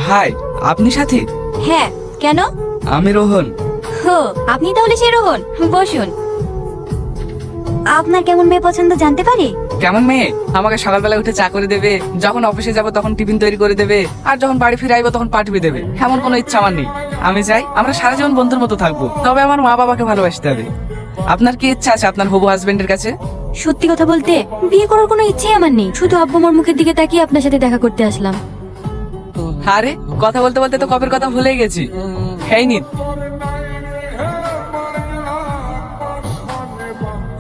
High, আপনি সাথী? হ্যাঁ, কেন? আমি রোহন। হো, আপনি তাহলে সে রোহন। বসুন। আপনার কেমন মেয়ে পছন্দ জানতে পারি? কেমন মেয়ে? আমাকে সকালবেলা উঠে চা করে দেবে, যখন অফিসে যাব তখন টিফিন তৈরি করে দেবে, আর যখন বাড়ি ফিরে আইবো তখন পাঠিয়ে দেবে। এমন কোনো ইচ্ছা আমার নেই। আমি চাই আমরা সারা জীবন বন্ধুর মতো থাকবো, তবে আমার মা বাবাকে ভালোবাসতে হবে। আপনার কি ইচ্ছা আছে আপনার হবু হাজবেন্ডের কাছে? সত্যি কথা বলতে বিয়ে করার কোনো ইচ্ছেই আমার নেই, শুধু আব্বু আমার মুখের দিকে তাকিয়ে আপনার সাথে দেখা করতে আসলাম। আরে কথা বলতে বলতে তো কবের কথা ভুলে গেছি। এই নিন।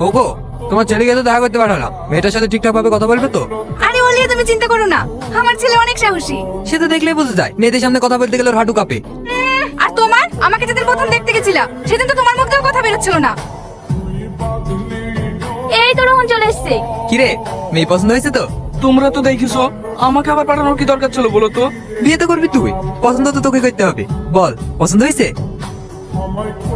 ওগো, তোমার ছেলেকে তো দেখা করতে পাঠালাম, মেয়েটার সাথে ঠিকঠাক ভাবে কথা বলবে তো? আরে ওলিয়া, তুমি চিন্তা করো না, আমার ছেলে অনেক সাহসী। সে তো দেখলেই বোঝা যায়, মেয়েদের সামনে কথা বলতে গেলে ওর হাঁটু কাঁপে। আর তোমার, আমাকে যেদিন প্রথম দেখতে গেছিলা সেদিন তো তোমার মুখ থেকেও কথা বেরোচ্ছিল না। এই তো রোহন চলে এসেছে। কিরে, মেয়ে পছন্দ হয়েছে তো? তোমরা তো দেখিছো, আমাকে আবার পাঠানোর কি দরকার ছিল বলো তো? বিয়ে তো করবি তুই, পছন্দ তো তোকে করতে হবে। বল, পছন্দ হয়েছে?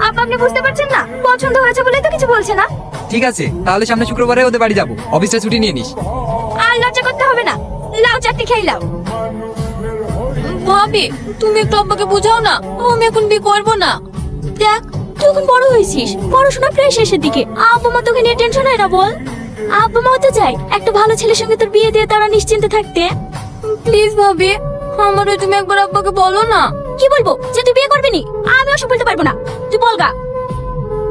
আপনি বুঝতে পারছেন না, পছন্দ হয়েছে বলেই তো কিছু বলছে না। ঠিক আছে, তাহলে সামনে শুক্রবারে ওদের বাড়ি যাবো, অফিসটা ছুটি নিয়ে নিস। আর লজ্জা করতে হবে না, লাউ চারটি খেয়ে লাও। ভাবি, তুমি একটু আব্বাকে বোঝাও না, আমি এখন বিয়ে করবো না। দেখ, তুই এখন বড় হয়েছিস, পড়াশোনা প্রায় শেষের দিকে, আব্বা মা তোকে নিয়ে টেনশন হয় না বল? আব্বা মাও তো চাই একটা ভালো ছেলের সঙ্গে তোর বিয়ে দিয়ে তারা নিশ্চিন্তে থাকতে। প্লিজ ভাবি, আমারও তুমি একবার আব্বাকে বলো না। কি বলবো, যে তুই বিয়ে করবি নি? আমি ওসব বলতে পারবো না, তুই বলগা।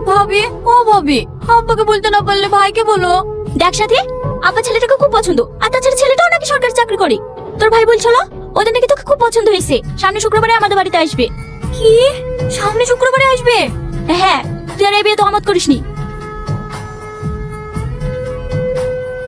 ভাবি, ও ভাবি, আব্বাকে বলতে না পারলে ভাইকে বলো। দেখ সাথী, আব্বা ছেলেটাকে খুব পছন্দ, আর তাছাড়া ছেলেটাও নাকি সরকারি চাকরি করে। তোর ভাই বলছিল ওদের নাকি তোকে খুব পছন্দ হয়েছে, সামনে শুক্রবারে আমাদের বাড়িতে আসবে। কি, সামনে শুক্রবারে আসবে? হ্যাঁ, তুই আর এই বিয়ে তো আমত করিসনি,